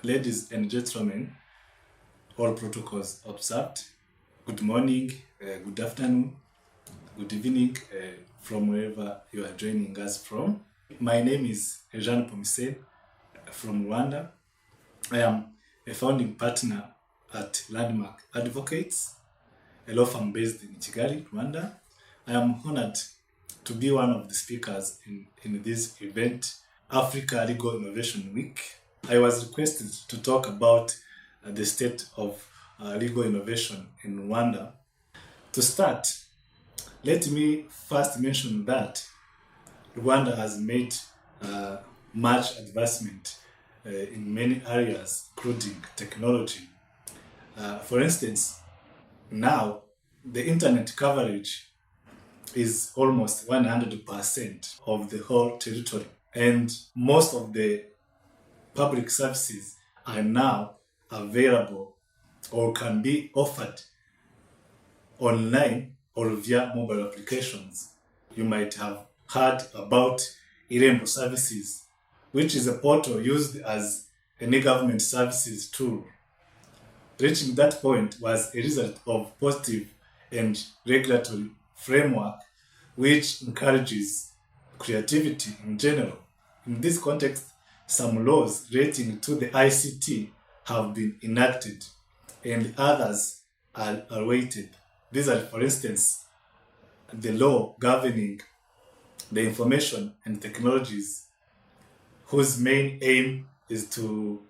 Ladies and gentlemen, all protocols observed. Good morning, good afternoon, good evening, from wherever you are joining us from. My name is Jean Pomise from Rwanda. I am a founding partner at Landmark Advocates, a law firm based in Kigali, Rwanda. I am honored to be one of the speakers in this event, Africa Legal Innovation Week. I was requested to talk about the state of legal innovation in Rwanda. To start, let me first mention that Rwanda has made much advancement in many areas, including technology. For instance, now the internet coverage is almost 100% of the whole territory, and most of the public services are now available or can be offered online or via mobile applications. You might have heard about Irembo services, which is a portal used as any government services tool. Reaching that point was a result of positive and regulatory framework which encourages creativity in general. In this context, some laws relating to the ICT have been enacted and others are awaited. These are, for instance, the law governing the information and technologies, whose main aim is to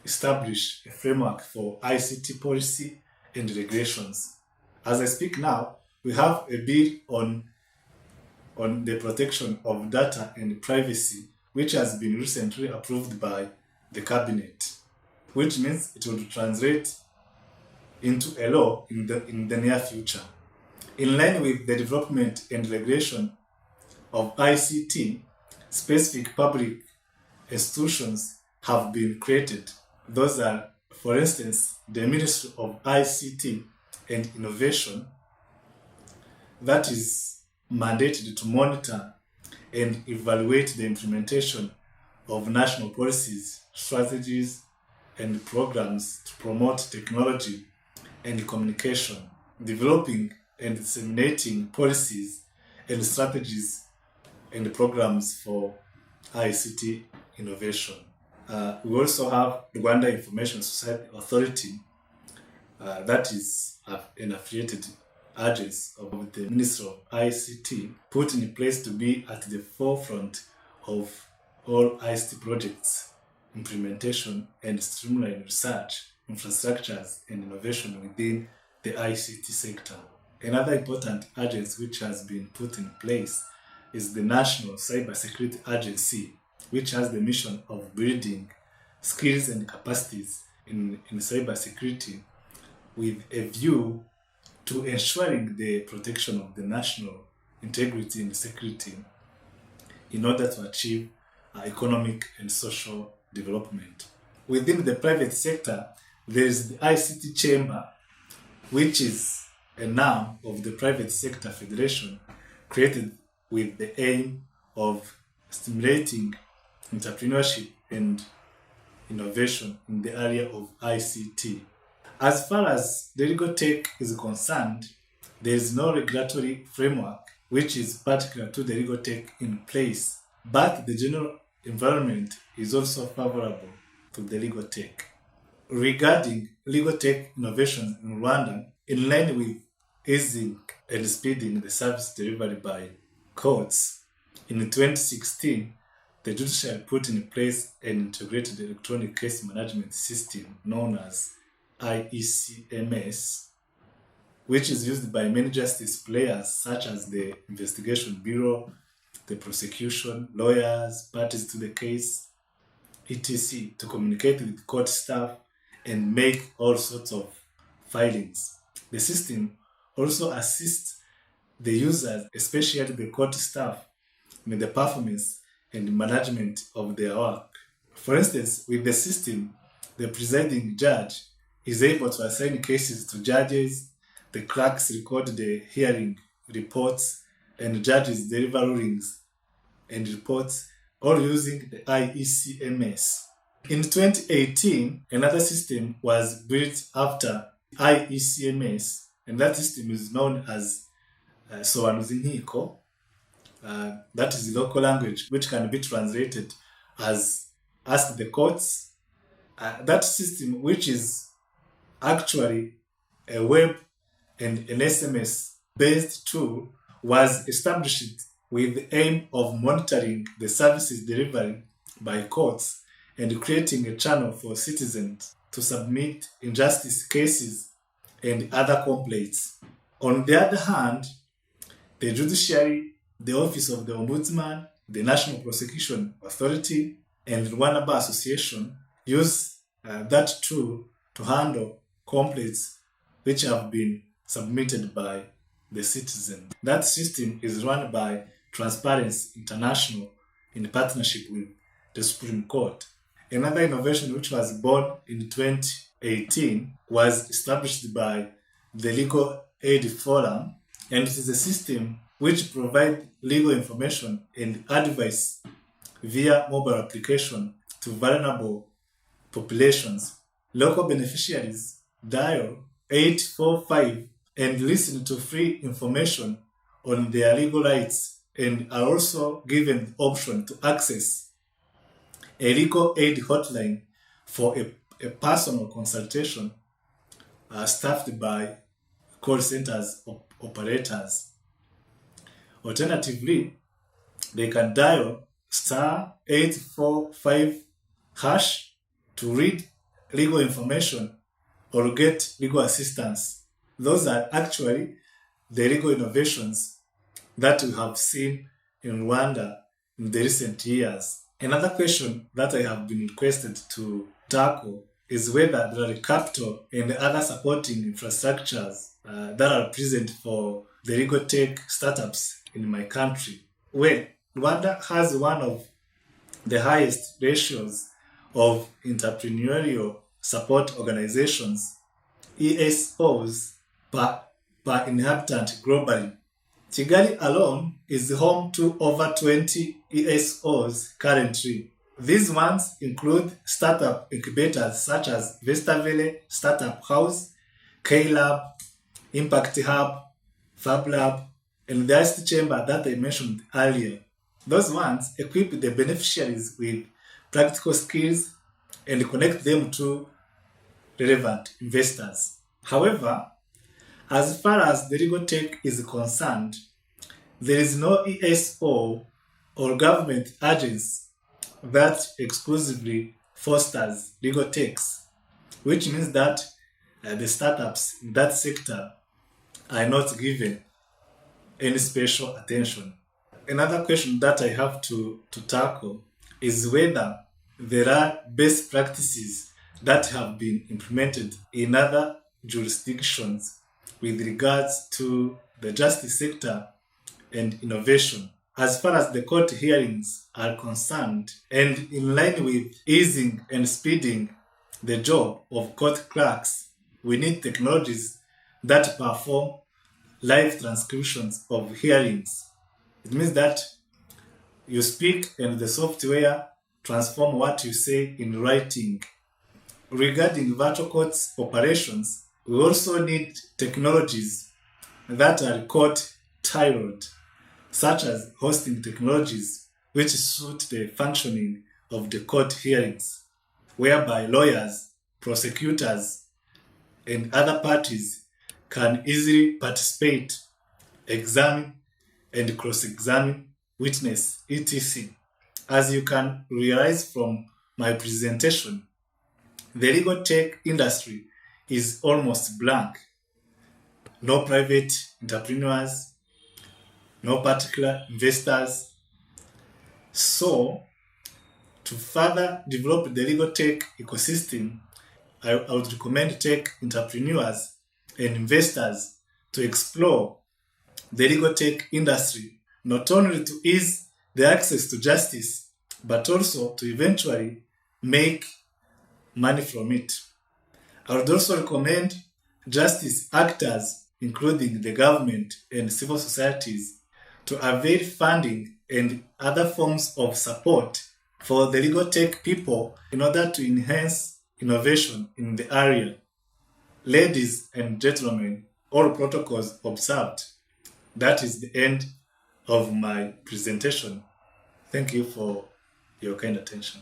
establish a framework for ICT policy and regulations. As I speak now, we have a bill on the protection of data and privacy, which has been recently approved by the cabinet, which means it will translate into a law in the near future. In line with the development and regulation of ICT, specific public institutions have been created. Those are, for instance, the Ministry of ICT and Innovation, that is mandated to monitor and evaluate the implementation of national policies, strategies, and programs to promote technology and communication, developing and disseminating policies and strategies and programs for ICT innovation. We also have Rwanda Information Society Authority, that is an affiliated agency of the Ministry of ICT, put in place to be at the forefront of all ICT projects, implementation, and streamline research, infrastructures, and innovation within the ICT sector. Another important agency which has been put in place is the National Cybersecurity Agency, which has the mission of building skills and capacities in cybersecurity with a view to ensuring the protection of the national integrity and security in order to achieve economic and social development. Within the private sector, there is the ICT Chamber, which is an arm of the Private Sector Federation created with the aim of stimulating entrepreneurship and innovation in the area of ICT. As far as the legal tech is concerned, there is no regulatory framework which is particular to the legal tech in place, but the general environment is also favorable to the legal tech. Regarding legal tech innovations in Rwanda, in line with easing and speeding the service delivery by courts, in 2016, the judiciary put in place an integrated electronic case management system known as IECMS, which is used by many justice players such as the Investigation Bureau, the prosecution, lawyers, parties to the case, etc., to communicate with court staff and make all sorts of filings. The system also assists the users, especially the court staff, in the performance and management of their work. For instance, with the system, the presiding judge is able to assign cases to judges, the clerks record the hearing reports, and judges deliver rulings and reports, all using the IECMS. In 2018, another system was built after IECMS, and that system is known as Sowanuzinkiko. That is the local language, which can be translated as Ask the Courts. That system, which is actually a web and an SMS based tool, was established with the aim of monitoring the services delivered by courts and creating a channel for citizens to submit injustice cases and other complaints. On the other hand, the judiciary, the Office of the Ombudsman, the National Prosecution Authority, and Rwanda Bar Association use that tool to handle complaints which have been submitted by the citizen. That system is run by Transparency International in partnership with the Supreme Court. Another innovation which was born in 2018 was established by the Legal Aid Forum, and it is a system which provides legal information and advice via mobile application to vulnerable populations. Local beneficiaries dial 845 and listen to free information on their legal rights and are also given the option to access a legal aid hotline for a personal consultation staffed by call centers operators. Alternatively, they can dial star 845 hash to read legal information or get legal assistance. Those are actually the legal innovations that we have seen in Rwanda in the recent years. Another question that I have been requested to tackle is whether there are capital and other supporting infrastructures that are present for the legal tech startups in my country. Well, Rwanda has one of the highest ratios of entrepreneurial support organizations, ESOs, per inhabitant globally. Kigali alone is home to over 20 ESOs currently. These ones include startup incubators such as Vestavele Startup House, K-Lab, Impact Hub, Fab Lab, and the ICT Chamber that I mentioned earlier. Those ones equip the beneficiaries with practical skills and connect them to relevant investors. However, as far as the legal tech is concerned, there is no ESO or government agency that exclusively fosters legal techs, which means that the startups in that sector are not given any special attention. Another question that I have to tackle is whether there are best practices that have been implemented in other jurisdictions with regards to the justice sector and innovation. As far as the court hearings are concerned, and in line with easing and speeding the job of court clerks, we need technologies that perform live transcriptions of hearings. It means that you speak and the software transform what you say in writing. Regarding virtual courts operations, we also need technologies that are court tailored, such as hosting technologies which suit the functioning of the court hearings, whereby lawyers, prosecutors, and other parties can easily participate, examine, and cross-examine witness, etc. As you can realize from my presentation, the legal tech industry is almost blank. No private entrepreneurs, no particular investors. So, to further develop the legal tech ecosystem, I would recommend tech entrepreneurs and investors to explore the legal tech industry, not only to ease the access to justice, but also to eventually make money from it. I would also recommend justice actors, including the government and civil societies, to avail funding and other forms of support for the legal tech people in order to enhance innovation in the area. Ladies and gentlemen, all protocols observed. That is the end of my presentation. Thank you for your kind attention.